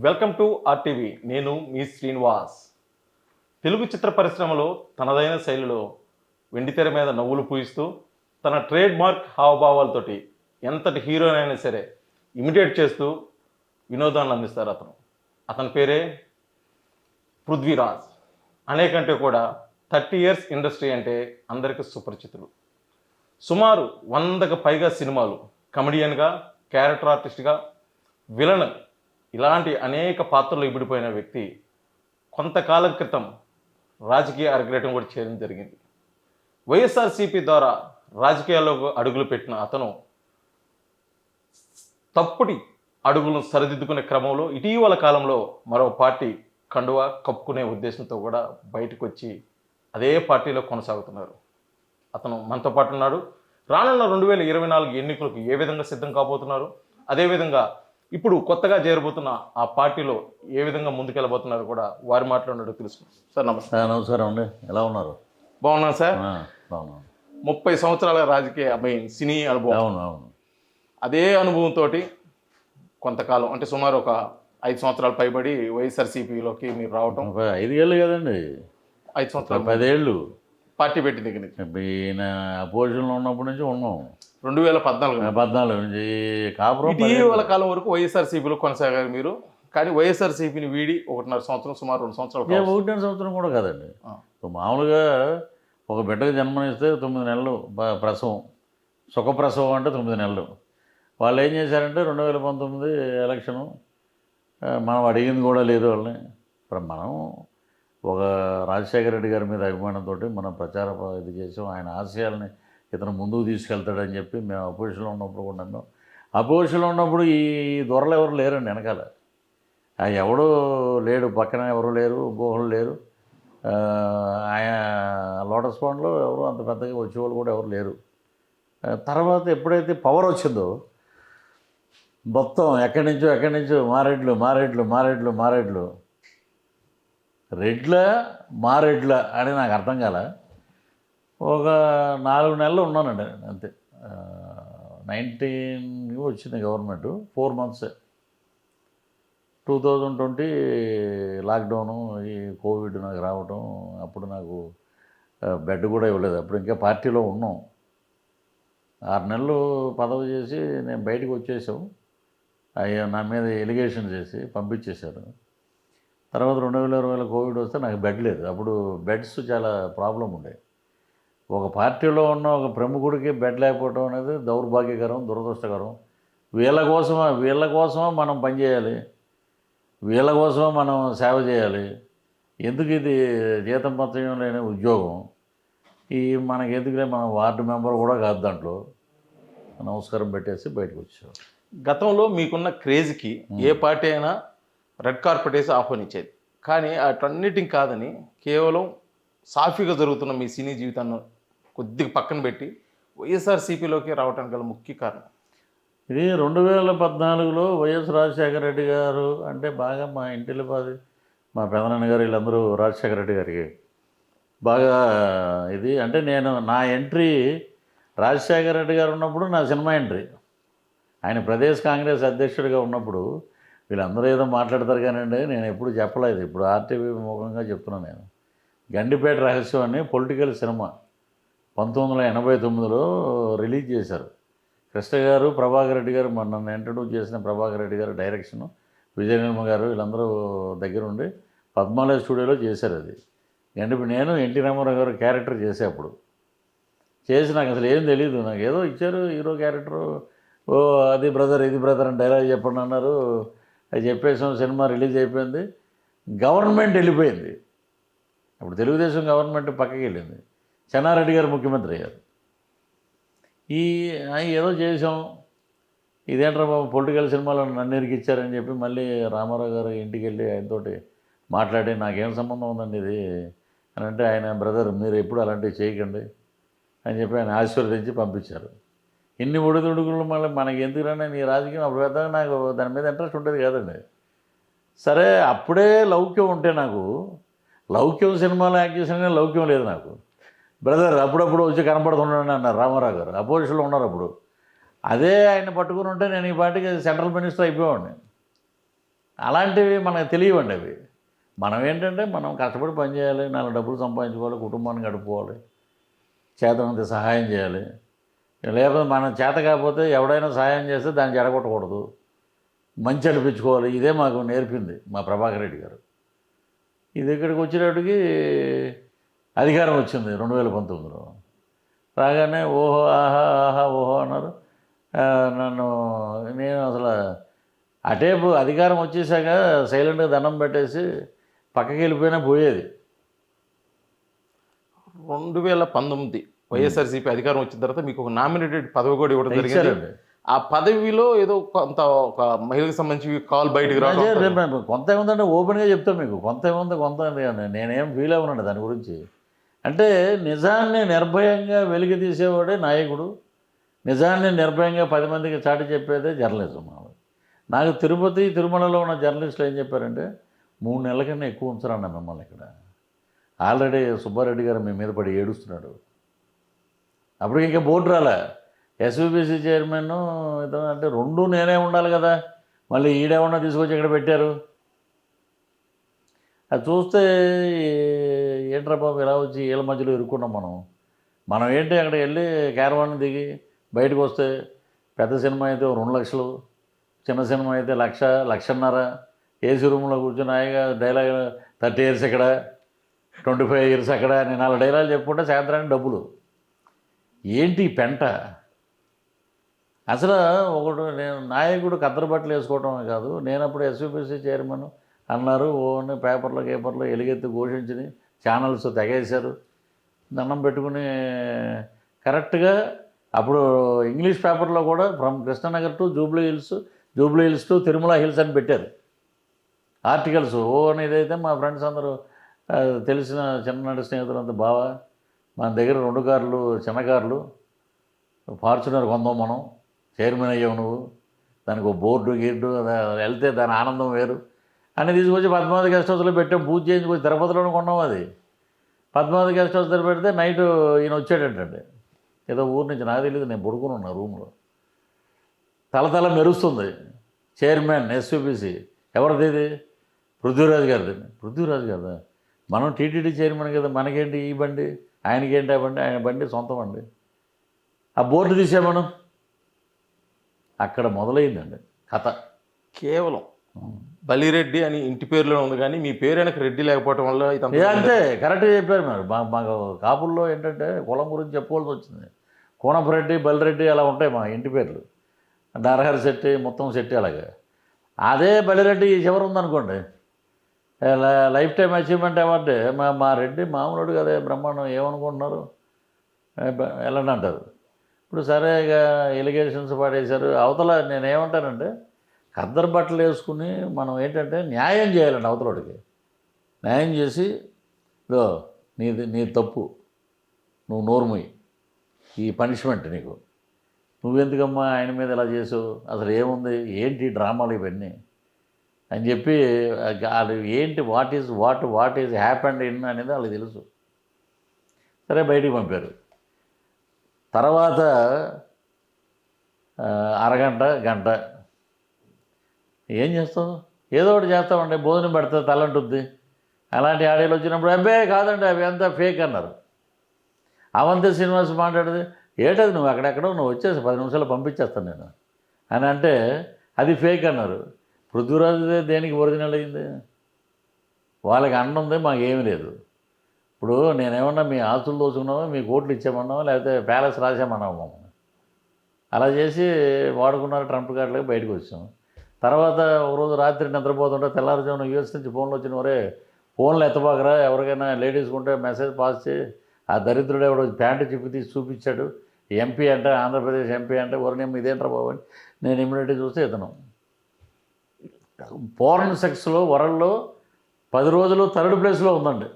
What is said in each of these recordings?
Welcome to RTV. నేను మీ శ్రీనివాస్. తెలుగు చిత్ర పరిశ్రమలో తనదైన శైలిలో వెండితెర మీద నవ్వులు పూయిస్తూ తన ట్రేడ్ మార్క్ హావభావాలతోటి ఎంతటి హీరోయిన్ అయినా సరే ఇమిటేట్ చేస్తూ వినోదాన్ని అందిస్తారు అతని పేరే పృథ్వీరాజ్. అనేకంటే కూడా 30 ఇయర్స్ ఇండస్ట్రీ అంటే అందరికీ సుపరిచితులు. సుమారు 100కు పైగా సినిమాలు, కమెడియన్గా, క్యారెక్టర్ ఆర్టిస్ట్గా, విలన్ ఇలాంటి అనేక పాత్రలు ఇమిడిపోయిన వ్యక్తి కొంతకాలం క్రితం రాజకీయ అరగ్రేటం కూడా చేయడం జరిగింది. వైఎస్ఆర్సీపీ ద్వారా రాజకీయాల్లోకి అడుగులు పెట్టిన అతను తప్పుడి అడుగులను సరిదిద్దుకునే క్రమంలో ఇటీవల కాలంలో మరో పార్టీ కండువా కప్పుకునే ఉద్దేశంతో కూడా బయటకు వచ్చి అదే పార్టీలో కొనసాగుతున్నారు. అతను మనతో పాటు ఉన్నాడు. రానున్న 2024 ఎన్నికలకు ఏ విధంగా సిద్ధం కాబోతున్నారు, అదేవిధంగా ఇప్పుడు కొత్తగా చేరబోతున్న ఆ పార్టీలో ఏ విధంగా ముందుకెళ్ళబోతున్నారు కూడా వారి మాట్లాడినట్టు తెలుసుకుంటాం. సార్ నమస్తే. నమస్కారం అండి, ఎలా ఉన్నారు? బాగున్నాను సార్. బాగున్నాను. 30 సంవత్సరాల రాజకీయ సినీ అనుభవం. అవును. అదే అనుభవంతో కొంతకాలం అంటే సుమారు ఒక 5 సంవత్సరాలు పైబడి వైఎస్ఆర్సీపీలోకి మీరు రావటం. 5 ఏళ్ళు కదండి, 5 సంవత్సరాలు 10 ఏళ్ళు పార్టీ పెట్టిన దగ్గర నుంచి. ఈయన అపోజిషన్లో ఉన్నప్పటి నుంచి ఉన్నాం. 2014 నుంచి కాపురం. ఇటీవల కాలం వరకు వైఎస్ఆర్సీపీలో కొనసాగారు మీరు. కానీ వైఎస్ఆర్సీపీని వీడి 1.5 సంవత్సరం, సుమారు 2 సంవత్సరాలు. 1.5 సంవత్సరం కూడా కాదండి. మామూలుగా ఒక బిడ్డకు జన్మనిస్తే 9 నెలలు ప్రసవం, సుఖప్రసవం అంటే 9 నెలలు. వాళ్ళు ఏం చేశారంటే 2019 ఎలక్షను మనం అడిగింది కూడా లేదు వాళ్ళని. ఇప్పుడు మనం ఒక రాజశేఖర రెడ్డి గారి మీద అభిమానంతో మనం ప్రచార ఇది చేసాం. ఆయన ఆశయాలని ఇతను ముందుకు తీసుకెళ్తాడని చెప్పి మేము అపోజిషన్లో ఉన్నప్పుడు కూడా నమ్మాం. అపోజిషన్లో ఉన్నప్పుడు ఈ దొరలు ఎవరు లేరండి వెనకాల. ఎవడూ లేడు, పక్కన ఎవరు లేరు, ఇంకొకరు లేరు. ఆయన లోటస్ పాండ్లో ఎవరు అంత పెద్దగా వచ్చేవాళ్ళు కూడా ఎవరు లేరు. తర్వాత ఎప్పుడైతే పవర్ వచ్చిందో మొత్తం ఎక్కడి నుంచో మారెడ్లు మారెడ్ల అని నాకు అర్థం కాల. ఒక 4 నెలలు ఉన్నానండి అంతే. 19 వచ్చింది గవర్నమెంట్, 4 మంత్స్. 2020 లాక్డౌను, ఈ కోవిడ్ నాకు రావటం, అప్పుడు నాకు బెడ్ కూడా ఇవ్వలేదు. అప్పుడు ఇంకా పార్టీలో ఉన్నాం. 6 నెలలు పదవి చేసి నేను బయటకు వచ్చేసాం. అయ్యా నా మీద ఎలిగేషన్ చేసి పంపించేశారు. తర్వాత 2020 కోవిడ్ వస్తే నాకు బెడ్ లేదు. అప్పుడు బెడ్స్ చాలా ప్రాబ్లం ఉండే. ఒక పార్టీలో ఉన్న ఒక ప్రముఖుడికి బెడ్ లేకపోవడం అనేది దౌర్భాగ్యకరం, దురదృష్టకరం. వీళ్ళ కోసమా మనం పనిచేయాలి, వీళ్ళ కోసమా మనం సేవ చేయాలి. ఎందుకు ఇది జీతం పత్రం లేని ఉద్యోగం, ఈ మనకి ఎందుకులే, మన వార్డు మెంబర్ కూడా కాదు. దాంట్లో నమస్కారం పెట్టేసి బయటకు వచ్చాం. గతంలో మీకున్న క్రేజ్కి ఏ పార్టీ అయినా రెడ్ కార్పెట్ వేసి ఆహ్వానించేది. కానీ అటన్నిటికి కాదని కేవలం సాఫీగా జరుగుతున్న మీ సినీ జీవితాన్ని కొద్దిగా పక్కన పెట్టి వైఎస్ఆర్సీపీలోకి రావడానికి గల ముఖ్య కారణం ఇది 2014లో వైఎస్ రాజశేఖర రెడ్డి గారు అంటే బాగా మా ఇంటిలో మా పెదనాన్న గారు వీళ్ళందరూ రాజశేఖర రెడ్డి గారికి బాగా ఇది. అంటే నా ఎంట్రీ రాజశేఖర రెడ్డి గారు ఉన్నప్పుడు నా సినిమా ఎంట్రీ. ఆయన ప్రదేశ్ కాంగ్రెస్ అధ్యక్షుడిగా ఉన్నప్పుడు వీళ్ళందరూ ఏదో మాట్లాడతారు కానివ్వండి, నేను ఎప్పుడు చెప్పలేదు. ఇప్పుడు ఆర్టీవీ ముఖంగా చెప్తున్నాను. నేను గండిపేట రహస్యం అని పొలిటికల్ సినిమా 1989లో రిలీజ్ చేశారు. కృష్ణ గారు, ప్రభాకర్ రెడ్డి గారు, నన్ను ఇంట్రడ్యూస్ చేసిన ప్రభాకర్ రెడ్డి గారు డైరెక్షను, విజయనిర్మ గారు వీళ్ళందరూ దగ్గరుండి పద్మాలయ స్టూడియోలో చేశారు. అది నేను ఎన్టీ రామారావు గారు క్యారెక్టర్ చేసేప్పుడు చేసి నాకు అసలు ఏం తెలియదు. నాకు ఏదో ఇచ్చారు హీరో క్యారెక్టరు. ఓ అది బ్రదర్ ఇది బ్రదర్ అని డైలాగ్ చెప్పండి అన్నారు. అది చెప్పేసాం. సినిమా రిలీజ్ అయిపోయింది. గవర్నమెంట్ వెళ్ళిపోయింది. అప్పుడు తెలుగుదేశం గవర్నమెంట్ పక్కకి వెళ్ళింది. చెన్నారెడ్డి గారు ముఖ్యమంత్రి అయ్యారు. ఏదో చేసాం. ఇదేంట్రా బాబు పొలిటికల్ సినిమాలో నన్ను ఇరికిచ్చారని చెప్పి మళ్ళీ రామారావు గారు ఇంటికి వెళ్ళి ఆయనతోటి మాట్లాడి నాకేం సంబంధం ఉందండి ఇది అని అంటే, ఆయన బ్రదర్ మీరు ఎప్పుడు అలాంటివి చేయకండి అని చెప్పి ఆయన ఆశీర్వదించి పంపించారు. ఇన్ని ఒడిదుడుకులు మళ్ళీ మనకి ఎందుకురానే నీ రాజకీయం. అప్పుడు పెద్దగా నాకు దాని మీద ఇంట్రెస్ట్ ఉండేది కాదండి. సరే అప్పుడే లౌక్యం ఉంటే నాకు లౌక్యం సినిమాలో యాక్ట్ చేసిన లౌక్యం లేదు నాకు. బ్రదర్ అప్పుడప్పుడు వచ్చి కనపడుతున్నాడు అన్నారు రామారావు గారు. అపోజిషన్లో ఉన్నారు అప్పుడు. అదే ఆయన పట్టుకుని ఉంటే నేను ఈ పార్టీకి సెంట్రల్ మినిస్టర్ అయిపోయేవాడిని. అలాంటివి మనకు తెలియవండి అవి. మనం ఏంటంటే మనం కష్టపడి పని చేయాలి, 4 డబ్బులు సంపాదించుకోవాలి, కుటుంబాన్ని గడుపుకోవాలి, చేతనంత సహాయం చేయాలి. లేకపోతే మనం చేత కాకపోతే ఎవడైనా సహాయం చేస్తే దాన్ని చెడగొట్టకూడదు, మంచి అనిపించుకోవాలి. ఇదే మాకు నేర్పింది మా ప్రభాకర్ రెడ్డి గారు. ఇది ఇక్కడికి వచ్చేటప్పటికి అధికారం వచ్చింది 2019లో. రాగానే ఓహో ఆహా ఆహా ఓహో అన్నారు. నన్ను నేను అసలు అటేపు అధికారం వచ్చేసాక సైలెంట్గా దండం పెట్టేసి పక్కకి వెళ్ళిపోయినా పోయేది. 2019 వైఎస్ఆర్సీపీ అధికారం వచ్చిన తర్వాత మీకు ఒక నామినేటెడ్ పదవి కూడా ఇవ్వడం జరిగింది. ఇచ్చారండి. ఆ పదవిలో ఏదో కొంత ఒక మహిళకు సంబంధించి కాల్ బయటకు రావడం. కొంత ఏముందంటే ఓపెన్గా చెప్తాను మీకు, కొంత ఏముంది కొంత నేనేం ఫీల్ అవ్వనండి దాని గురించి. అంటే నిజాన్ని నిర్భయంగా వెలికి తీసేవాడే నాయకుడు, నిజాన్ని నిర్భయంగా 10 మందికి చాటి చెప్పేదే జర్నలిజం. నాకు తిరుపతి తిరుమలలో ఉన్న జర్నలిస్టులు ఏం చెప్పారంటే 3 నెలల కన్నా ఎక్కువ ఉంచరన్న మిమ్మల్ని ఇక్కడ. ఆల్రెడీ సుబ్బారెడ్డి గారు మీ మీద పడి ఏడుస్తున్నాడు. అప్పుడు ఇంకా బోర్డు రాలే. ఎస్విబిసి చైర్మన్ ఇతను అంటే 2 నేనే ఉండాలి కదా, మళ్ళీ ఈడేమన్నా తీసుకొచ్చి ఇక్కడ పెట్టారు. అది చూస్తే ఏంట్రా బాబు ఇలా వచ్చి వీళ్ళ మధ్యలో ఇరుక్కున్నాం మనం ఏంటి అక్కడికి వెళ్ళి క్యారవాన్ దిగి బయటకు వస్తే పెద్ద సినిమా అయితే 2 లక్షలు, చిన్న సినిమా అయితే 1,00,000, 1,50,000 ఏసీ రూమ్లో కూర్చొని హాయిగా డైలాగ్ 30 years ఇక్కడ, 25 years అక్కడ, నేను 4 డైలాగులు చెప్పుకుంటే సాయంత్రానికి డబ్బులు. ఏంటి పెంట అసలు. ఒకడు నేను నాయకుడు కద్దరు బట్టలు వేసుకోవటమే కాదు, నేను అప్పుడు ఎస్విబిసి చైర్మన్ అన్నారు, ఓన్లీ పేపర్లో ఎలుగెత్తి ఘోషించింది, ఛానల్స్ తెగేశారు, దండం పెట్టుకుని కరెక్ట్గా. అప్పుడు ఇంగ్లీష్ పేపర్లో కూడా from Krishnanagar to Jubilee hills to Tirumala hills అని పెట్టారు ఆర్టికల్స్. ఇదైతే మా ఫ్రెండ్స్ అందరూ తెలిసిన చిన్ననాటి స్నేహితులు అంతా బావా మన దగ్గర 2 కార్లు, చిన్న కార్లు, ఫార్చునర్ కొందాం మనం, చైర్మన్ అయ్యావు నువ్వు, దానికి ఒక బోర్డు గీర్డు వెళ్తే దాని ఆనందం వేరు అని తీసుకొచ్చి పద్మావతి గెస్ట్ హౌస్లో పెట్టాం. పూజ చేయించుకొచ్చి తిరుపతిలోనే కొన్నాం. అది పద్మావతి గెస్ట్ హౌస్ దగ్గర పెడితే నైట్ ఈయన వచ్చాడంటే ఏదో ఊరు నుంచి, నాకు తెలియదు, నేను పడుకుని ఉన్నా రూమ్లో. తల మెరుస్తుంది. చైర్మన్ ఎస్విబిసి ఎవరిది? ఇది పృథ్వీరాజ్ గారిదా? మనం టీటీడీ చైర్మన్ కదా, మనకేంటి ఈ బండి, ఆయనకేంటి ఆ బండి, ఆయన బండి సొంతం అండి. ఆ బోర్డు తీసామను, అక్కడ మొదలైందండి కథ. కేవలం బలిరెడ్డి అని ఇంటి పేరులో ఉంది, కానీ మీ పేరు వెనక రెడ్డి లేకపోవడం వల్ల అంతే. కరెక్ట్గా చెప్పారు మరి. మాకు కాపుల్లో ఏంటంటే కులం గురించి చెప్పుకోవాల్సి వచ్చింది. కోనపరెడ్డి, బలిరెడ్డి అలా ఉంటాయి మా ఇంటి పేర్లు. నరహరి శెట్టి, మొత్తం శెట్టి అలాగా. అదే బలిరెడ్డి చివరి ఉందనుకోండి, లైఫ్ టైం అచీవ్మెంట్ అవార్డు. మా రెడ్డి మామూలుడు కదా, బ్రహ్మాండం, ఏమనుకుంటున్నారు వెళ్ళండి అంటారు. ఇప్పుడు సరే ఇక ఎలిగేషన్స్ పడేశారు అవతల. నేనేమంటానంటే ఖద్దరు బట్టలు వేసుకుని మనం ఏంటంటే న్యాయం చేయాలండి అవతలడికి. న్యాయం చేసి నీ తప్పు, నువ్వు నోరుమొయ్యి, ఈ పనిష్మెంట్ నీకు, నువ్వెందుకమ్మా ఆయన మీద ఇలా చేసావు, అసలు ఏముంది, ఏంటి డ్రామాలు ఇవన్నీ అని చెప్పి వాళ్ళు ఏంటి వాట్ ఈజ్ హ్యాపెండ్ ఇన్ అనేది వాళ్ళకి తెలుసు. సరే బయటికి పంపారు. తర్వాత అరగంట గంట ఏం చేస్తావు, ఏదో ఒకటి చేస్తామండి, భోజనం పెడితే తలంటుంది. అలాంటి ఆడియోలు వచ్చినప్పుడు అబ్బే కాదండి అవి అంతా ఫేక్ అన్నారు. అవంతి శ్రీనివాస్ మాట్లాడేది ఏంటది, నువ్వు అక్కడెక్కడో నువ్వు వచ్చేసి 10 నిమిషాలు పంపించేస్తాను నేను అని అంటే అది ఫేక్ అన్నారు. పృథ్వీరాజుదే దేనికి ఒరిజినల్ అయింది? వాళ్ళకి అన్న ఉంది, మాకు ఏమీ లేదు. ఇప్పుడు నేనేమన్నా మీ ఆస్తులు దోచుకున్నామా, మీ కోట్లు ఇచ్చామన్నామా, లేకపోతే ప్యాలెస్ రాసామన్నామా మమ్మల్ని? అలా చేసి వాడుకున్నారు. ట్రంప్ కార్డులకు బయటకు వచ్చాం. తర్వాత ఒకరోజు రాత్రి నిద్రపోతుంటే తెల్లారుజామున యూఎస్ నుంచి ఫోన్లు వచ్చిన వరే, ఫోన్లు ఎత్తబాకరా, ఎవరికైనా లేడీస్ ఉంటే మెసేజ్ పాస్ చేయి. ఆ దరిద్రుడు ఎవడో ప్యాంటు చిప్పి తీసి చూపించాడు, ఎంపీ అంటే, ఆంధ్రప్రదేశ్ ఎంపీ అంటే, వరుణ్యం ఇదేంట్రా బాబు అని నేను ఇమ్మీడియట్గా చూస్తే ఇతను పోర్న్ సెక్స్లో వరల్డ్లో 10 రోజులు 3rd ప్లేస్లో ఉందండి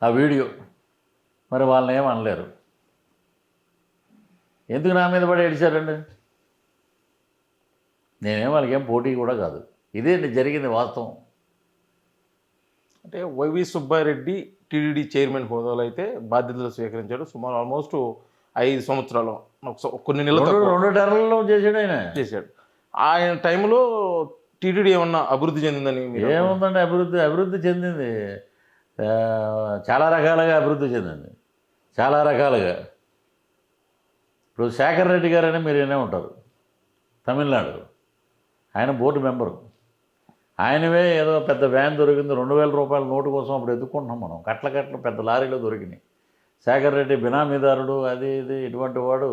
ఆ వీడియో. మరి వాళ్ళని ఏం అనలేరు. ఎందుకు నా మీద పడి ఏడిచారండి? నేనేం వాళ్ళకేం పోటీ కూడా కాదు. ఇదే జరిగింది వాస్తవం. అంటే వైవి సుబ్బారెడ్డి టీటీడీ చైర్మన్ హోదాలో అయితే బాధ్యతలు స్వీకరించాడు. సుమారు ఆల్మోస్ట్ 5 సంవత్సరాలు, కొన్ని నెలలు, 2 టర్మ్లలో చేశాడు ఆయన. ఆయన టైంలో టీటీడీ ఏమన్నా అభివృద్ధి చెందిందని మీరు ఏముందండి అభివృద్ధి చెందింది. చాలా రకాలుగా అభివృద్ధి చెందింది, చాలా రకాలుగా. ఇప్పుడు శేఖర్ రెడ్డి గారని మీరు వినే ఉంటారు, తమిళనాడు. ఆయన బోర్డు మెంబరు. ఆయనవే ఏదో పెద్ద వ్యాన్ దొరికింది, 2000 రూపాయల నోటు కోసం అప్పుడు ఎత్తుకుంటున్నాం మనం. కట్ల పెద్ద లారీలో దొరికినాయి. శేఖర్ రెడ్డి బినామీదారుడు, అది ఇది, ఇటువంటి వాడు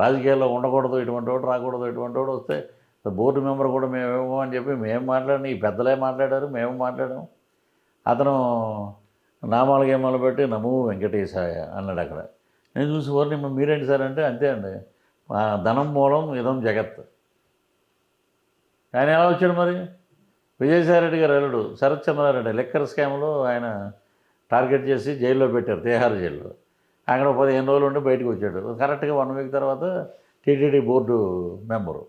రాజకీయాల్లో ఉండకూడదు, ఇటువంటి వాడు రాకూడదు, ఇటువంటి వాడు వస్తే బోర్డు మెంబర్ కూడా మేమేమో అని చెప్పి మేము మాట్లాడిన, ఈ పెద్దలే మాట్లాడారు, మేము మాట్లాడాము. అతను నామాలు గేమాలు పెట్టి నమో వెంకటేశాయ అన్నాడు అక్కడ. నేను చూసి ఓర్ని మీరేంటి సార్ అంటే, అంతే అండి, ధనం మూలం ఇదం జగత్. ఆయన ఎలా వచ్చాడు మరి? విజయసాయిరెడ్డి గారు అల్లుడు శరత్ చంద్రారెడ్డి లిక్కర్ స్కామ్లో ఆయన టార్గెట్ చేసి జైల్లో పెట్టారు, తిహార్ జైల్లో. అక్కడ 15 రోజులు ఉండి బయటకు వచ్చాడు. కరెక్ట్గా 1 వీక్ తర్వాత టీటీడీ బోర్డు మెంబరు.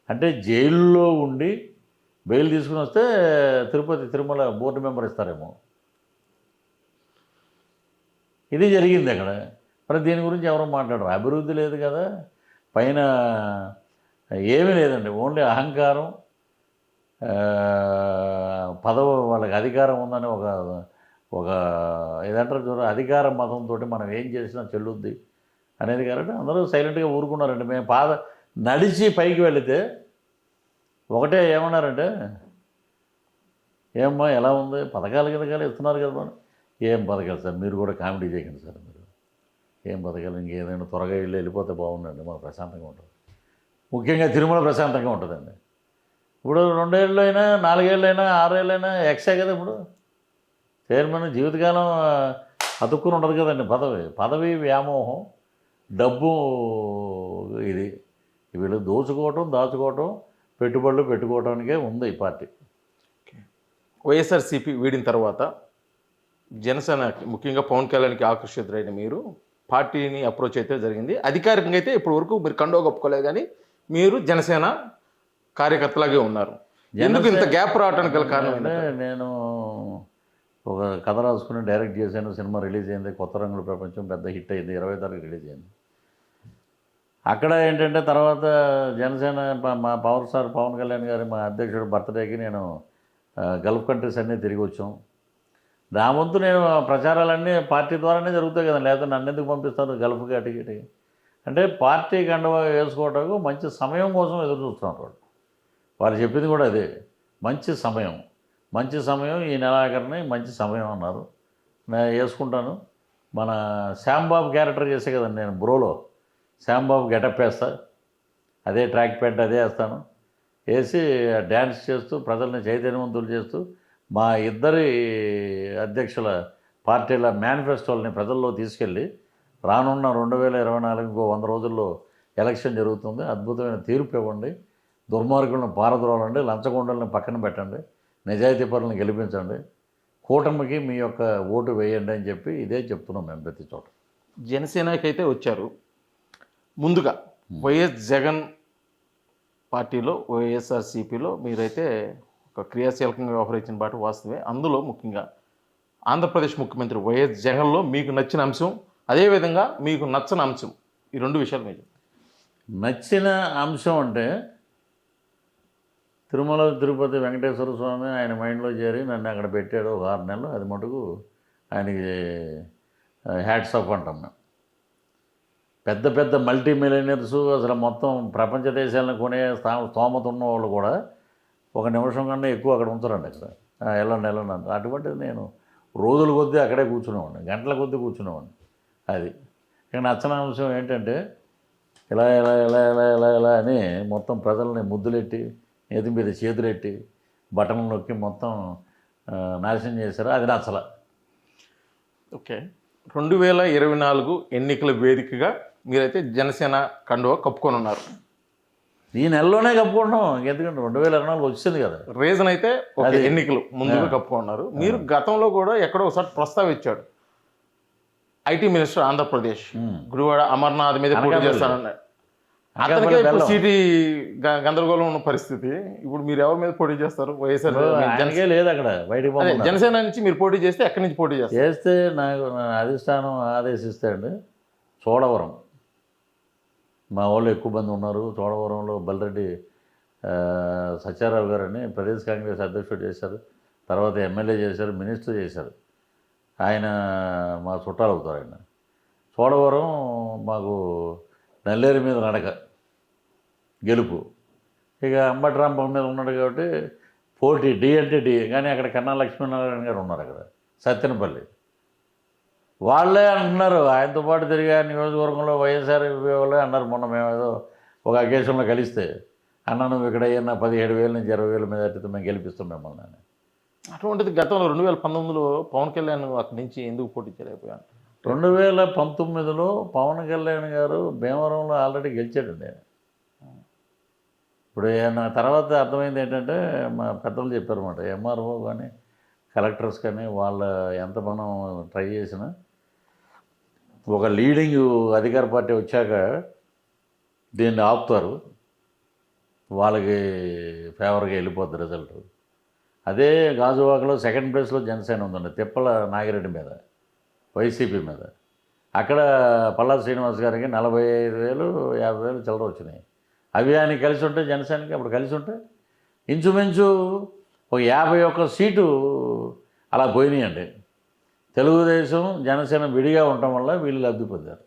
అంటే జైల్లో ఉండి బెయిల్ తీసుకుని వస్తే తిరుమల బోర్డు మెంబర్ ఇస్తారేమో. ఇది జరిగింది అక్కడ. మరి దీని గురించి ఎవరో మాట్లాడరు. అభివృద్ధి లేదు కదా, పైన ఏమీ లేదండి. ఓన్లీ అహంకారం, పదవి, వాళ్ళకి అధికారం ఉందని ఒక ఏదంటారు చూడ, అధికార మతంతో మనం ఏం చేసినా చెల్లుద్ది అనేది. కాబట్టి అందరూ సైలెంట్గా ఊరుకున్నారండి. మేము నడిచి పైకి వెళితే ఒకటే ఏమన్నారంటే, ఏమ్మా ఎలా ఉంది, పథకాలు ఇస్తున్నారు కదా మనం. ఏం పథకాలు సార్, మీరు కూడా కామెడీ చేయకండి సార్, మీరు ఏం పథకాలు, ఇంకేదైనా త్వరగా వెళ్ళిపోతే బాగుండండి, మాకు ప్రశాంతంగా ఉంటుంది. ముఖ్యంగా తిరుమల ప్రశాంతంగా ఉంటుందండి. ఇప్పుడు 2 ఏళ్ళు అయినా, 4 ఏళ్ళు అయినా, 6 ఏళ్ళు అయినా ఎక్సే కదా. ఇప్పుడు చైర్మన్ జీవితకాలం అతుక్కుని ఉండదు కదండి. పదవి వ్యామోహం, డబ్బు, ఇది వీళ్ళు దాచుకోవటం, పెట్టుబడులు పెట్టుకోవడానికే ఉంది ఈ పార్టీ. వైఎస్ఆర్సీపీ వీడిన తర్వాత జనసేన, ముఖ్యంగా పవన్ కళ్యాణ్కి ఆకర్షితులైన మీరు పార్టీని అప్రోచ్ అయితే జరిగింది. అధికారికంగా అయితే ఇప్పటి వరకు మీరు కండో కప్పుకోలేదు, కానీ మీరు జనసేన కార్యకర్తలాగే ఉన్నారు. ఎందుకు ఇంత గ్యాప్ రావడానికి గల కారణం అంటే, నేను ఒక కథ రాసుకుని డైరెక్ట్ చేశాను, సినిమా రిలీజ్ అయింది, కొత్త రంగుల ప్రపంచం పెద్ద హిట్ అయింది, 20వ తారీఖు రిలీజ్ అయింది. అక్కడ ఏంటంటే తర్వాత జనసేన మా పవన్ కళ్యాణ్ గారి, మా అధ్యక్షుడు బర్త్డేకి నేను గల్ఫ్ కంట్రీస్ అన్నీ తిరిగి వచ్చాం. నా వంతు నేను ప్రచారాలన్నీ పార్టీ ద్వారానే జరుగుతాయి కదా, లేకపోతే నన్ను ఎందుకు పంపిస్తారు గల్ఫ్కి అటుకి. అంటే పార్టీ కండువా వేసుకోవడానికి మంచి సమయం కోసం ఎదురు చూస్తున్నారు వాళ్ళు చెప్పింది కూడా అదే, మంచి సమయం ఈ నెలాఖరిని మంచి సమయం అన్నారు. నేను వేసుకుంటాను. మన శ్యాంబాబు క్యారెక్టర్ చేసే కదండి నేను బ్రోలో, శ్యాంబాబు గెటప్ వేస్తా, అదే ట్రాక్ ప్యాంట్ అదే వేస్తాను, వేసి డ్యాన్స్ చేస్తూ ప్రజల్ని చైతన్యవంతులు చేస్తూ మా ఇద్దరి అధ్యక్షుల పార్టీల మేనిఫెస్టోల్ని ప్రజల్లో తీసుకెళ్ళి రానున్న 2024 ఇంకో 100 రోజుల్లో ఎలక్షన్ జరుగుతుంది, అద్భుతమైన తీర్పు ఇవ్వండి, దుర్మార్గులను పారద్రోలండి, లంచగొండలను పక్కన పెట్టండి, నిజాయితీ పరులను గెలిపించండి, కూటమికి మీ యొక్క ఓటు వేయండి అని చెప్పి ఇదే చెప్తున్నాం మేము ప్రతి చోట. జనసేనకి అయితే వచ్చారు. ముందుగా వైఎస్ జగన్ పార్టీలో, వైఎస్ఆర్సీపీలో మీరైతే ఒక క్రియాశీలకంగా వ్యవహరించిన బాట వాస్తవే. అందులో ముఖ్యంగా ఆంధ్రప్రదేశ్ ముఖ్యమంత్రి వైఎస్ జగన్లో మీకు నచ్చిన అంశం, అదేవిధంగా మీకు నచ్చని అంశం, ఈ 2 విషయాలు మీరు. నచ్చిన అంశం అంటే తిరుమల తిరుపతి వెంకటేశ్వర స్వామి ఆయన మైండ్లో చేరి నన్ను అక్కడ పెట్టాడు ఒక 6 నెలలు. అది మటుకు ఆయనకి హ్యాట్స్ ఆఫ్ అంటాం మేము. పెద్ద మల్టీ మిలియనర్స్, అసలు మొత్తం ప్రపంచ దేశాలను కొనే స్తోమత ఉన్న వాళ్ళు కూడా 1 నిమిషం కన్నా ఎక్కువ అక్కడ ఉంచరండి. అక్కడ వెళ్ళండి అంట. అటువంటిది నేను రోజుల కొద్దీ అక్కడే కూర్చునేవాడిని, గంటల కొద్దీ కూర్చునేవాడిని. అది ఇక నచ్చని అంశం ఏంటంటే, ఇలా అని మొత్తం ప్రజల్ని ముద్దులెట్టి, నేతి మీద చేతులెట్టి, బటన్లు నొక్కి మొత్తం నాశనం చేశారు. అది నచ్చల. ఓకే, 2024 ఎన్నికల వేదికగా మీరైతే జనసేన కండువా కప్పుకొని ఉన్నారు. ఈ నెలలోనే కప్పుకుంటున్నాం, ఎందుకంటే 2024 వచ్చింది కదా. రీజన్ అయితే ఎన్నికలు ముందుగా కప్పుకున్నారు. మీరు గతంలో కూడా ఎక్కడో ఒకసారి ప్రస్తావించాడు, ఐటీ మినిస్టర్ ఆంధ్రప్రదేశ్ గుడివాడ అమర్నాథ్ మీద పోటీ చేస్తానన్నాడు. అతనికే ఇప్పుడు సిటీ గందరగోళం ఉన్న పరిస్థితి. ఇప్పుడు మీరు ఎవరి మీద పోటీ చేస్తారు? వైఎస్ఆర్ జనకే లేదు అక్కడ, బయటికి జనసేన నుంచి మీరు పోటీ చేస్తే ఎక్కడి నుంచి పోటీ చేస్తారు? చేస్తే నాకు అధిష్టానం ఆదేశిస్తాయండి, చోడవరం మా వాళ్ళు ఎక్కువ మంది ఉన్నారు, చోడవరంలో బల్రెడ్డి సత్యారావు గారని ప్రదేశ్ కాంగ్రెస్ అధ్యక్షుడు చేశారు, తర్వాత ఎమ్మెల్యే చేశారు, మినిస్టర్ చేశారు. ఆయన మా చుట్టాలు అవుతారు. ఆయన చోడవరం మాకు నల్లేరు మీద నడక గెలుపు. ఇక అంబటి రాంబాబు మీద ఉన్నాడు కాబట్టి పోటీ డి అంటే డి. కానీ అక్కడ కన్నా లక్ష్మీనారాయణ గారు ఉన్నారు అక్కడ సత్తెనపల్లి. వాళ్ళే అంటున్నారు ఆయనతో పాటు తిరిగి నియోజకవర్గంలో వైఎస్ఆర్ వాళ్ళే అన్నారు. మొన్న మేము ఏదో ఒక అకేషన్లో కలిస్తే, అన్న నువ్వు ఇక్కడ అయ్యన్నా 17,000 నుంచి 20,000 మీద అట్టితే మేము గెలిపిస్తాం మిమ్మల్ని అని. అటువంటిది గతంలో 2019లో పవన్ కళ్యాణ్ అక్కడి నుంచి ఎందుకు పోటీ చేయలేకపోయాను? 2019లో పవన్ కళ్యాణ్ గారు భీమవరంలో ఆల్రెడీ గెలిచాడండి ఆయన. ఇప్పుడు ఆయన తర్వాత అర్థమైంది ఏంటంటే, మా పెద్దలు చెప్పారన్నమాట, ఎంఆర్ఓ కానీ కలెక్టర్స్ కానీ వాళ్ళ ఎంత మనం ట్రై చేసినా ఒక లీడింగ్ అధికార పార్టీ వచ్చాక దీన్ని ఆపుతారు, వాళ్ళకి ఫేవర్గా వెళ్ళిపోద్ది రిజల్ట్. అదే గాజువాకలో సెకండ్ ప్లేస్లో జనసేన ఉందండి, తిప్పల నాగిరెడ్డి మీద, వైసీపీ మీద. అక్కడ పల్లా శ్రీనివాస్ గారికి 45,000 50,000 చిల్లర వచ్చినాయి. అవి ఆయన కలిసి ఉంటే జనసేనకి అప్పుడు కలిసి ఉంటే ఇంచుమించు ఒక 51 సీటు అలా పోయినాయండి. తెలుగుదేశం జనసేన విడిగా ఉండటం వల్ల వీళ్ళు లబ్ధి పొందారు.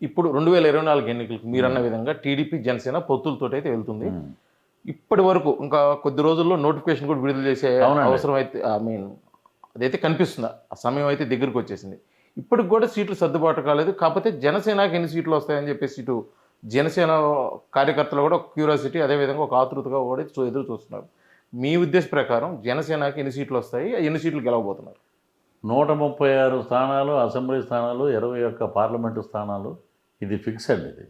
ఇప్పుడు 2024 ఎన్నికలకు మీరు అన్న విధంగా టీడీపీ జనసేన పొత్తులతో అయితే వెళ్తుంది. ఇప్పటి వరకు ఇంకా కొద్ది రోజుల్లో నోటిఫికేషన్ కూడా విడుదల చేసే అవసరం అయితే అదైతే కనిపిస్తుంది. ఆ సమయం అయితే దగ్గరికి వచ్చేసింది. ఇప్పటికి కూడా సీట్లు సర్దుబాటు కాలేదు. కాకపోతే జనసేనకి ఎన్ని సీట్లు వస్తాయని చెప్పేసి ఇటు జనసేన కార్యకర్తలు కూడా ఒక క్యూరియాసిటీ, అదేవిధంగా ఒక ఆతృతగా కూడా ఎదురు చూస్తున్నారు. మీ ఉద్దేశ ప్రకారం జనసేనకి ఎన్ని సీట్లు వస్తాయి, ఎన్ని సీట్లు గెలవబోతున్నారు? 136 స్థానాలు అసెంబ్లీ స్థానాలు, 21 పార్లమెంటు స్థానాలు, ఇది ఫిక్స్ అండి. ఇది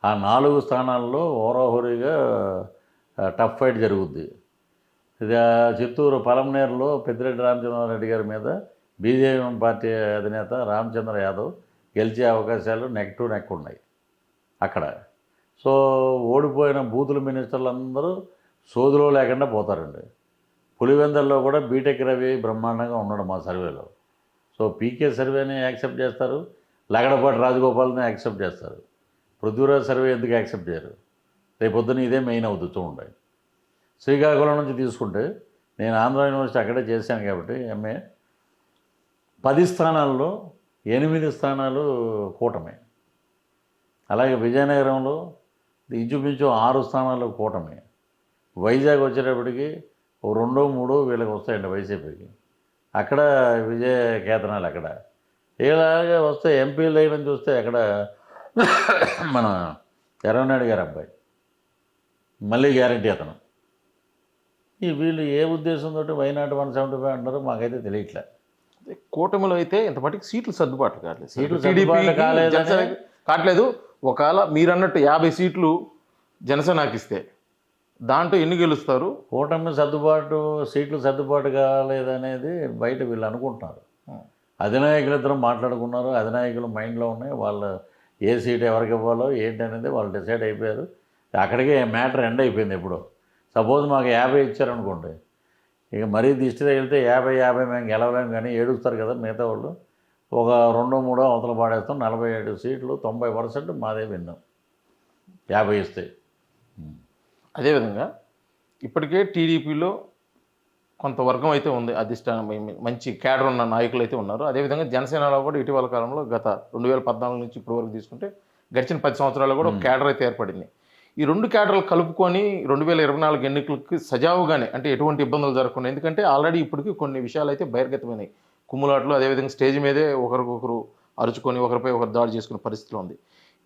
ఆ 4 స్థానాల్లో హోరాహోరీగా టఫ్ ఫైట్ జరుగుద్ది. ఇది చిత్తూరు పలమనేరులో పెద్దిరెడ్డి రామచంద్రారెడ్డి గారి మీద బీజేపీ పార్టీ అధినేత రామచంద్ర యాదవ్ గెలిచే అవకాశాలు నెక్ టు నెక్ ఉన్నాయి అక్కడ. సో ఓడిపోయిన బూతుల మినిస్టర్లు అందరూ సోదులో లేకుండా పోతారండి. పులివెందల్లో కూడా బీటెక్ రవి బ్రహ్మాండంగా ఉన్నాడు మా సర్వేలో. సో పీకే సర్వేని యాక్సెప్ట్ చేస్తారు, లగడపాటి రాజగోపాల్ని యాక్సెప్ట్ చేస్తారు. పృథ్వీరాజ్ సర్వే ఎందుకు యాక్సెప్ట్ చేయరు? రేపొద్దున ఇదే మెయిన్ అవుతుంది చూడండి. శ్రీకాకుళం నుంచి తీసుకుంటే నేను ఆంధ్ర యూనివర్సిటీ అక్కడే చేశాను కాబట్టి ఎంఏ, 10 స్థానాల్లో 8 స్థానాలు కూటమి. అలాగే విజయనగరంలో ఇంచుమించు 6 స్థానాలు కూటమి. వైజాగ్ వచ్చేటప్పటికి 2 3 వీళ్ళకి వస్తాయండి వైసీపీకి. అక్కడ విజయ కేతనాలు అక్కడ. ఇలాగే వస్తే ఎంపీ లైన్ చూస్తే అక్కడ మన ఎర్రనాయుడు గారి అబ్బాయి మళ్ళీ గ్యారంటీ అతను. ఈ వీళ్ళు ఏ ఉద్దేశంతో వైనాట్ 175 అంటారో మాకైతే తెలియట్లే. కూటమిలో అయితే ఇంతపాటికి సీట్లు సర్దుబాటు కావట్లేదు. సీట్లు సర్దుబాటు కావట్లేదు. ఒకవేళ మీరు అన్నట్టు 50 సీట్లు జనసేనకి ఇస్తే దాంట్లో ఎన్ని గెలుస్తారు? కూటమి సీట్లు సర్దుబాటు కాలేదనేది బయట వీళ్ళు అనుకుంటున్నారు. అధినాయకులిద్దరం మాట్లాడుకున్నారు, అధినాయకులు మైండ్లో ఉన్నాయి. వాళ్ళు ఏ సీటు ఎవరికి ఇవ్వాలో ఏంటి అనేది వాళ్ళు డిసైడ్ అయిపోయారు. అక్కడికే మ్యాటర్ ఎండ్ అయిపోయింది. ఇప్పుడు సపోజ్ మాకు 50 ఇచ్చారనుకోండి, ఇక మరీ దిష్టి తగిలితే 50 మేము గెలవలేము, కానీ ఏడుస్తారు కదా మిగతా వాళ్ళు. ఒక 2 3 అవతల పాడేస్తాం. 47 సీట్లు 90% మాదే విన్నాం 50 ఇస్తే. అదేవిధంగా ఇప్పటికే టీడీపీలో కొంత వర్గం అయితే ఉంది, అధిష్టానం మంచి క్యాడర్ ఉన్న నాయకులు అయితే ఉన్నారు. అదేవిధంగా జనసేనలో కూడా ఇటీవల కాలంలో గత 2014 నుంచి ఇప్పటి వరకు తీసుకుంటే గడిచిన 10 సంవత్సరాల్లో కూడా ఒక క్యాడర్ అయితే ఏర్పడింది. ఈ 2 క్యాడర్లు కలుపుకొని 2024 ఎన్నికలకి సజావుగానే, అంటే ఎటువంటి ఇబ్బందులు జరగకుండా, ఎందుకంటే ఆల్రెడీ ఇప్పటికీ కొన్ని విషయాలు అయితే బహిర్గతమైనాయి. కుమ్ములాట్లు, అదేవిధంగా స్టేజ్ మీదే ఒకరికొకరు అరుచుకొని ఒకరిపై ఒకరు దాడి చేసుకునే పరిస్థితిలో ఉంది.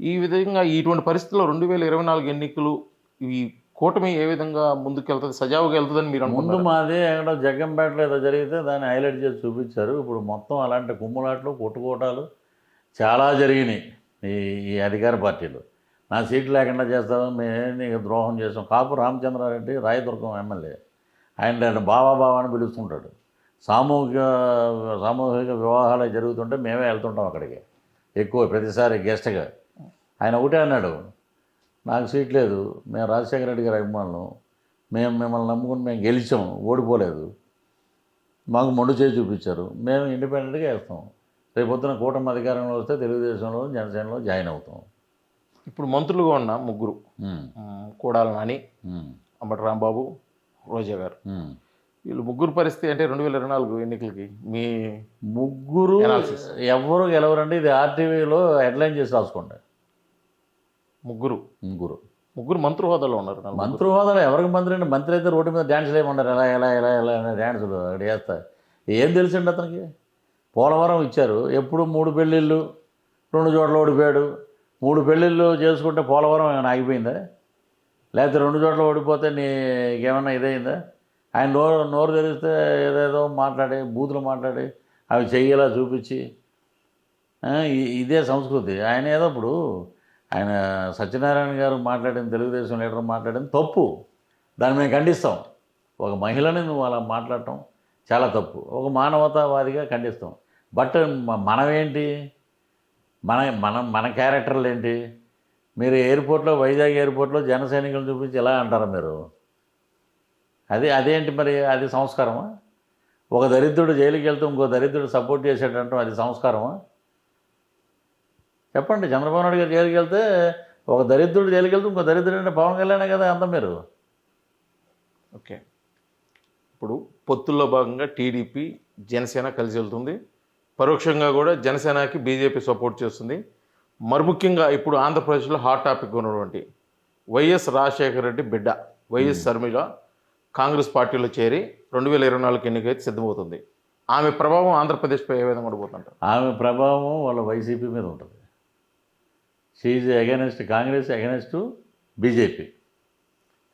ఈ విధంగా ఇటువంటి పరిస్థితుల్లో 2024 ఎన్నికలు ఈ కూటమి ఏ విధంగా ముందుకెళ్తుంది, సజావుగా వెళ్తుందని మీరు ముందు మాది ఎక్కడో జగ్గంపేటలో ఏదో జరిగితే దాన్ని హైలైట్ చేసి చూపించారు. ఇప్పుడు మొత్తం అలాంటి కుమ్ములాట్లు కొట్టుకోవటాలు చాలా జరిగినాయి ఈ అధికార పార్టీలు. నా సీట్లు లేకుండా చేస్తామని మేము నీకు ద్రోహం చేసాం. కాపు రామచంద్రారెడ్డి రాయదుర్గం ఎమ్మెల్యే, ఆయన బావా అని పిలుస్తుంటాడు. సామూహిక వివాహాలు జరుగుతుంటే మేమే వెళ్తుంటాం అక్కడికి ఎక్కువ, ప్రతిసారి గెస్ట్గా. ఆయన ఒకటే అన్నాడు, నాకు సీట్ లేదు, మేము రాజశేఖర రెడ్డి గారి అభిమానులు, మేము మిమ్మల్ని నమ్ముకుని మేము గెలిచాము, ఓడిపోలేదు, మాకు మొండు చేసి చూపించారు, మేము ఇండిపెండెంట్గా వేస్తాం. రేపొద్దున కూటమి అధికారంలో వస్తే తెలుగుదేశంలో జనసేనలో జాయిన్ అవుతాం. ఇప్పుడు మంత్రులుగా ఉన్న 3 కోడాల నాని, అంబటి రాంబాబు, రోజా గారు. ఉమ్. వీళ్ళు ముగ్గురు పరిస్థితి అంటే 2024 ఎన్నికలకి మీ ముగ్గురు Analysis. ఎవరు గెలవరండి. ఇది ఆర్టీవీలో హెడ్లైన్ చేసి రాసుకోండి. ముగ్గురు ముగ్గురు ముగ్గురు మంత్రి హోదాలో ఉన్నారు. మంత్రి హోదాలో ఎవరికి మంత్రి అండి? మంత్రి అయితే రోడ్డు మీద డ్యాన్సులు వేయమన్నారు. ఎలా ఎలా ఎలా ఎలా అనే డ్యాన్సులు అక్కడ వేస్తా. ఏం తెలుసండి అతనికి? పోలవరం ఇచ్చారు, ఎప్పుడు 3 పెళ్ళిళ్ళు 2 చోట్ల ఓడిపోయాడు. 3 పెళ్ళిళ్ళు చేసుకుంటే పోలవరం ఏమైనా ఆగిపోయిందా? లేకపోతే 2 చోట్ల ఓడిపోతే నీకేమన్నా ఇదైందా? ఆయన నోరు తెరిస్తే ఏదేదో మాట్లాడి, బూతులు మాట్లాడి, అవి చెయ్యేలా చూపించి, ఇదే సంస్కృతి. ఆయన ఏదో ఇప్పుడు ఆయన సత్యనారాయణ గారు మాట్లాడిన, తెలుగుదేశం లీడర్ మాట్లాడిన తప్పు, దాన్ని మేము ఖండిస్తాం. ఒక మహిళని నువ్వు అలా మాట్లాడటం చాలా తప్పు. ఒక మానవతావాదిగా ఖండిస్తాం. బట్ మనమేంటి, మన క్యారెక్టర్లు ఏంటి? మీరు ఎయిర్పోర్ట్లో, వైజాగ్ ఎయిర్పోర్ట్లో జన సైనికులను చూపించి ఎలా అంటారా మీరు? అదేంటి మరి? అది సంస్కారమా? ఒక దరిద్రుడు జైలుకి వెళ్తే ఇంకో దరిద్రుడు సపోర్ట్ చేసేటంటాం, అది సంస్కారమా? చెప్పండి. చంద్రబాబు నాయుడు గారు జైలుకి వెళ్తే ఒక దరిద్రుడు జైలుకి వెళ్తే ఇంకో దరిద్రుడు అంటే పవన్ కళ్యాణే కదా అంత మీరు. ఓకే, ఇప్పుడు పొత్తుల్లో భాగంగా టీడీపీ జనసేన కలిసి వెళ్తుంది. పరోక్షంగా కూడా జనసేనకి బీజేపీ సపోర్ట్ చేస్తుంది. మరి ముఖ్యంగా ఇప్పుడు ఆంధ్రప్రదేశ్లో హాట్ టాపిక్ ఉన్నటువంటి వైఎస్ రాజశేఖర రెడ్డి బిడ్డ వైఎస్ షర్మిల కాంగ్రెస్ పార్టీలో చేరి 2024 ఎన్నికైతే సిద్ధమవుతుంది. ఆమె ప్రభావం ఆంధ్రప్రదేశ్పై ఏ విధంగా ఉండబోతుంటారు? ఆమె ప్రభావం వాళ్ళ వైసీపీ మీద ఉంటుంది. She against Congress, against BJP.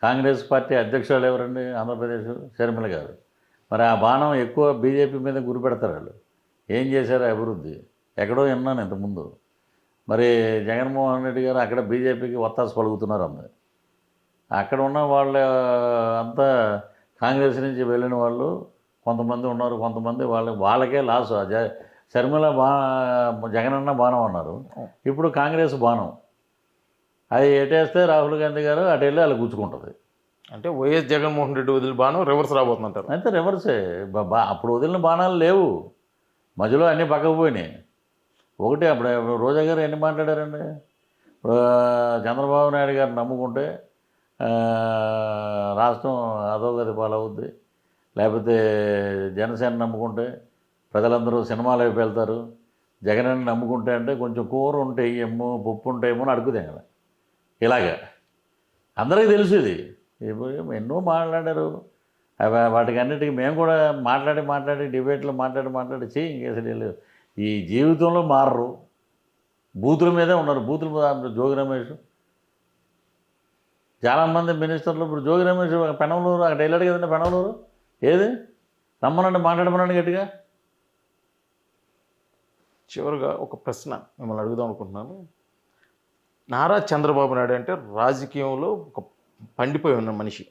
Congress party అధ్యక్షురాలు ఎవరండి? ఆంధ్రప్రదేశ్ షర్మిల గారు. మరి ఆ బాణం ఎక్కువ బీజేపీ మీద గురిపెడతారు వాళ్ళు. ఏం చేశారు అభివృద్ధి? ఎక్కడో విన్నాను ఇంతకుముందు. మరి జగన్మోహన్ రెడ్డి గారు అక్కడ బీజేపీకి ఒత్తాసు పలుకుతున్నారు. అక్కడ ఉన్న వాళ్ళ అంతా కాంగ్రెస్ నుంచి వెళ్ళిన వాళ్ళు కొంతమంది ఉన్నారు. కొంతమంది వాళ్ళకే లాసు. షర్మిల జగనన్న బాణం అన్నారు, ఇప్పుడు కాంగ్రెస్ బాణం. అది ఎటేస్తే రాహుల్ గాంధీ గారు అటు వెళ్ళి వాళ్ళు గుచ్చుకుంటుంది. అంటే వైఎస్ జగన్మోహన్ రెడ్డి వదిలి బాణం రివర్స్ రాబోతుందంటారు. అయితే రివర్సే. అప్పుడు వదిలిన బాణాలు లేవు, మధ్యలో అన్నీ పక్కకు పోయినాయి. ఒకటి అప్పుడు రోజా గారు ఎన్ని మాట్లాడారండి? ఇప్పుడు చంద్రబాబు నాయుడు గారు నమ్ముకుంటే రాష్ట్రం అధోగతి పాలవుద్ది, లేకపోతే జనసేన నమ్ముకుంటే ప్రజలందరూ సినిమాలు వైపు వెళ్తారు, జగనన్న నమ్ముకుంటే అంటే కొంచెం కూర ఉంటే ఏమో, పప్పు ఉంటాయేమో అని అడుగుతాం కదా. ఇలాగా అందరికీ తెలుసు. ఇది ఎన్నో మాట్లాడారు. వాటికి అన్నిటికీ మేము కూడా మాట్లాడి డిబేట్లో మాట్లాడి ఇంకేసరి ఈ జీవితంలో మారరు. బూతుల మీదే ఉన్నారు. బూతుల మీద జోగి రమేష్, చాలామంది మినిస్టర్లు. ఇప్పుడు జోగి రమేష్ పెనమలూరు అక్కడ వెళ్ళాడు కదండి. పెనమలూరు ఏది రమ్మనండి, మాట్లాడమనండి గట్టిగా. చివరిగా ఒక ప్రశ్న మిమ్మల్ని అడుగుదాం అనుకుంటున్నాను. నారా చంద్రబాబు నాయుడు అంటే రాజకీయంలో ఒక పండిపోయి ఉన్న మనిషి.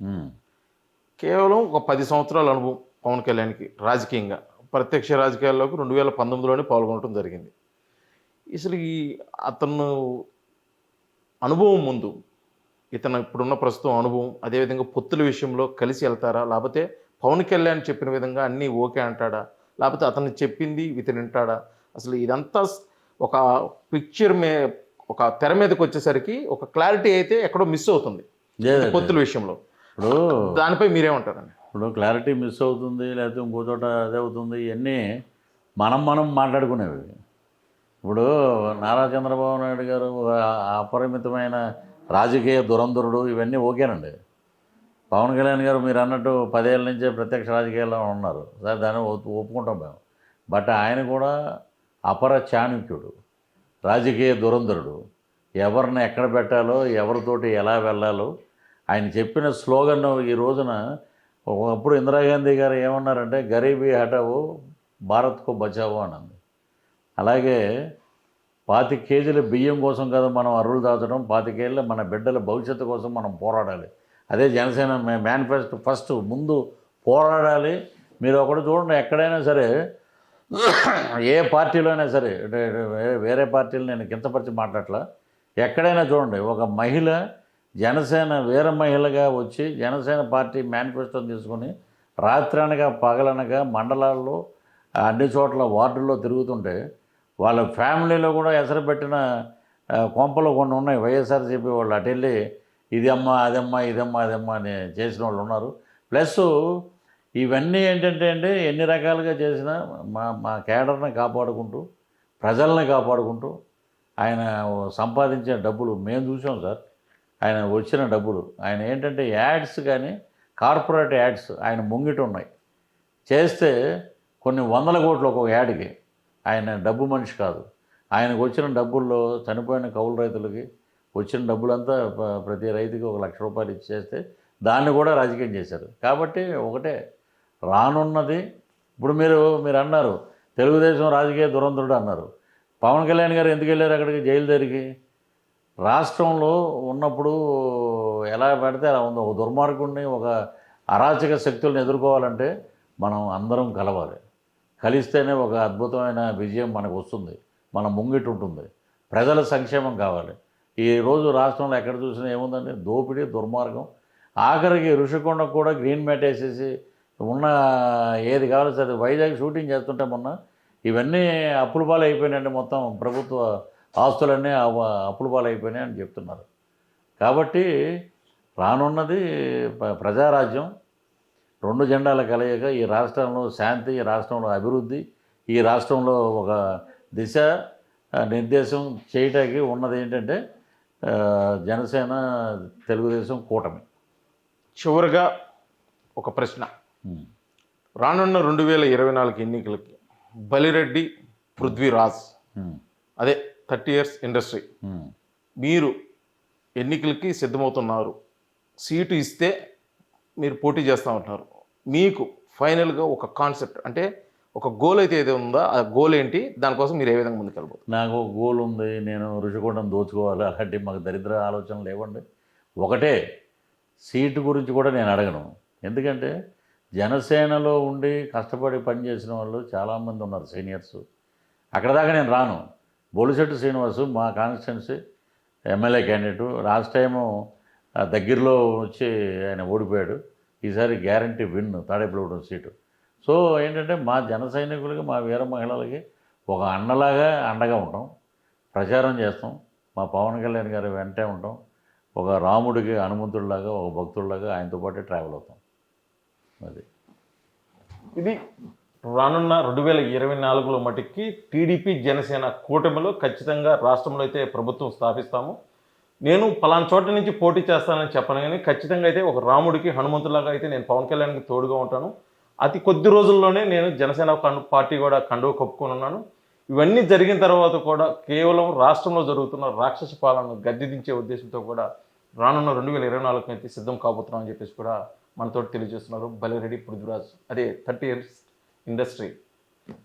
కేవలం ఒక 10 సంవత్సరాల అనుభవం పవన్ కళ్యాణ్కి రాజకీయంగా. ప్రత్యక్ష రాజకీయాల్లోకి 2019లోనే పాల్గొనడం జరిగింది. అసలు అతను అనుభవం ముందు ఇతను ఇప్పుడున్న ప్రస్తుతం అనుభవం, అదేవిధంగా పొత్తుల విషయంలో కలిసి వెళ్తారా, లేకపోతే పవన్ కళ్యాణ్ చెప్పిన విధంగా అన్నీ ఓకే అంటాడా, లేకపోతే అతను చెప్పింది ఇతను వింటాడా? అసలు ఇదంతా ఒక పిక్చర్ ఒక తెర మీదకి వచ్చేసరికి ఒక క్లారిటీ అయితే ఎక్కడో మిస్ అవుతుంది పొత్తుల విషయంలో. ఇప్పుడు దానిపై మీరేమంటారండి? ఇప్పుడు క్లారిటీ మిస్ అవుతుంది, లేకపోతే ఇంకో చోట అదే అవుతుంది. ఇవన్నీ మనం మాట్లాడుకునేవి. ఇప్పుడు నారా చంద్రబాబు నాయుడు గారు అపరిమితమైన రాజకీయ దురంధరుడు, ఇవన్నీ ఓకేనండి. పవన్ కళ్యాణ్ గారు మీరు అన్నట్టు 10 ఏళ్ళ నుంచే ప్రత్యక్ష రాజకీయాల్లో ఉన్నారు, సరే దాన్ని ఒప్పుకుంటాం మేము. బట్ ఆయన కూడా అపర చాణుక్యుడు, రాజకీయ దురంధరుడు. ఎవరిని ఎక్కడ పెట్టాలో, ఎవరితోటి ఎలా వెళ్ళాలో ఆయన చెప్పిన స్లోగన్ ఈ రోజున. ఒకప్పుడు ఇందిరాగాంధీ గారు ఏమన్నారంటే గరీబీ హటావో భారత్కు బచావో అన్నది. అలాగే 25 కేజీల బియ్యం కోసం కదా మనం అరువులు దాచడం, 25 ఏళ్ళ మన బిడ్డల భవిష్యత్తు కోసం మనం పోరాడాలి. అదే జనసేన మేనిఫెస్టో. ఫస్ట్ ముందు పోరాడాలి. మీరు ఒకటి చూడండి, ఎక్కడైనా సరే ఏ పార్టీలో అయినా సరే, వేరే పార్టీలు నేను కించపరిచి మాట్లాడట్లా, ఎక్కడైనా చూడండి ఒక మహిళ జనసేన వీర మహిళగా వచ్చి జనసేన పార్టీ మేనిఫెస్టోని తీసుకొని రాత్రనగా పగలనగా మండలాల్లో అన్ని చోట్ల వార్డుల్లో తిరుగుతుంటే వాళ్ళ ఫ్యామిలీలో కూడా ఎసరు పెట్టిన కొంపలు కొన్ని ఉన్నాయి. వైఎస్ఆర్సీపీ వాళ్ళు అటు వెళ్ళి ఇది అమ్మా అదమ్మా అదమ్మా అని చేసిన వాళ్ళు ఉన్నారు. ప్లస్ ఇవన్నీ ఏంటంటే అండి ఎన్ని రకాలుగా చేసినా మా కేడర్ని కాపాడుకుంటూ ప్రజల్ని కాపాడుకుంటూ ఆయన సంపాదించిన డబ్బులు మేము చూసాం సార్. ఆయన వచ్చిన డబ్బులు ఆయన ఏంటంటే యాడ్స్ కానీ కార్పొరేట్ యాడ్స్ ఆయన ముంగిట ఉన్నాయి. చేస్తే కొన్ని వందల కోట్లు ఒక్కొక్క యాడ్కి. ఆయన డబ్బు మనిషి కాదు. ఆయనకు వచ్చిన డబ్బుల్లో చనిపోయిన కౌలు రైతులకి వచ్చిన డబ్బులంతా ప్రతి రైతుకి 1 లక్ష రూపాయలు ఇచ్చేస్తే దాన్ని కూడా రాజకీయం చేశారు. కాబట్టి ఒకటే రానున్నది. ఇప్పుడు మీరు అన్నారు తెలుగుదేశం రాజకీయ దురంధరుడు అన్నారు. పవన్ కళ్యాణ్ గారు ఎందుకు వెళ్ళారు అక్కడికి, జైలు దగ్గరికి? రాష్ట్రంలో ఉన్నప్పుడు ఎలా పెడితే అలా ఉంది. ఒక దుర్మార్గుడిని, ఒక అరాచక శక్తులను ఎదుర్కోవాలంటే మనం అందరం కలవాలి. కలిస్తేనే ఒక అద్భుతమైన విజయం మనకు వస్తుంది, మన ముంగిట ఉంటుంది. ప్రజల సంక్షేమం కావాలి. ఈరోజు రాష్ట్రంలో ఎక్కడ చూసినా ఏముందండి, దోపిడీ, దుర్మార్గం. ఆఖరికి ఋషికొండకు కూడా గ్రీన్ మ్యాట్ వేసేసి ఉన్న ఏది కావాలి సరే. వైజాగ్ షూటింగ్ చేస్తుంటే మొన్న ఇవన్నీ అప్పుల పాలు అయిపోయినాయండి. మొత్తం ప్రభుత్వ ఆస్తులన్నీ అప్పుల పాలు అయిపోయినాయి అని చెప్తున్నారు. కాబట్టి రానున్నది ప్రజారాజ్యం, 2 జెండాల కలయిక. ఈ రాష్ట్రంలో శాంతి, ఈ రాష్ట్రంలో అభివృద్ధి, ఈ రాష్ట్రంలో ఒక దిశ నిర్దేశం చేయటానికి ఉన్నది ఏంటంటే జనసేన తెలుగుదేశం కూటమి. చివరిగా ఒక ప్రశ్న. రానున్న 2024 ఎన్నికలకి బలిరెడ్డి పృథ్వీరాజ్, అదే 30 years ఇండస్ట్రీ, మీరు ఎన్నికలకి సిద్ధమవుతున్నారు. సీటు ఇస్తే మీరు పోటీ చేస్తూ ఉంటున్నారు. మీకు ఫైనల్గా ఒక కాన్సెప్ట్ అంటే ఒక గోల్ అయితే ఏదో ఉందో, ఆ గోల్ ఏంటి, దానికోసం మీరు ఏ విధంగా ముందుకెళ్ళబోతున్నారు? నాకు ఒక గోల్ ఉంది. నేను ఋషికొండను దోచుకోవాలి, అలాంటి మాకు దరిద్ర ఆలోచనలు లేవండి. ఒకటే, సీటు గురించి కూడా నేను అడగను. ఎందుకంటే జనసేనలో ఉండి కష్టపడి పనిచేసిన వాళ్ళు చాలామంది ఉన్నారు సీనియర్స్. అక్కడ దాకా నేను రాను. బొలిశెట్టి శ్రీనివాసు మా constituency MLA candidate. Last time దగ్గరలో వచ్చి ఆయన ఓడిపోయాడు. ఈసారి guarantee win Tadepalligudem seat. So ఏంటంటే మా జన సైనికులకి, మా వీర మహిళలకి ఒక అన్నలాగా అండగా ఉంటాం, ప్రచారం చేస్తాం. మా పవన్ కళ్యాణ్ గారి వెంటే ఉంటాం. ఒక రాముడికి హనుమంతుడిలాగా, ఒక భక్తుడిలాగా ఆయనతో పాటే ట్రావెల్ అవుతాం. అది ఇది రానున్న 2024లో మటుకి టీడీపీ జనసేన కూటమిలో ఖచ్చితంగా రాష్ట్రంలో అయితే ప్రభుత్వం స్థాపిస్తాము. నేను పలానా చోట నుంచి పోటీ చేస్తానని చెప్పను, కానీ ఖచ్చితంగా అయితే ఒక రాముడికి హనుమంతులాగా అయితే నేను పవన్ కళ్యాణ్కి తోడుగా ఉంటాను. అతి కొద్ది రోజుల్లోనే నేను జనసేన పార్టీ కూడా కండువ కప్పుకొని ఉన్నాను. ఇవన్నీ జరిగిన తర్వాత కూడా కేవలం రాష్ట్రంలో జరుగుతున్న రాక్షస పాలనను గద్దెదించే ఉద్దేశంతో కూడా రానున్న 2024 అయితే సిద్ధం కాబోతున్నాం అని చెప్పేసి కూడా మనతో తెలియజేస్తున్నారు బలిరెడ్డి పృథ్వీరాజ్, అదే 30 years ఇండస్ట్రీ.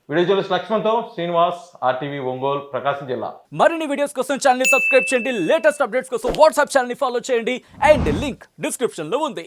వీడియో జర్నలిస్ట్ లక్ష్మణ్తో శ్రీనివాస్, RTV ఒంగోలు, ప్రకాశం జిల్లా. మరిన్ని వీడియోస్ కోసం ఛానల్ ని సబ్స్క్రైబ్ చేయండి. లేటెస్ట్ అప్డేట్స్ కోసం వాట్సాప్ ఛానల్ ని ఫాలో చేయండి. అండ్ లింక్ డిస్క్రిప్షన్ లో ఉంది.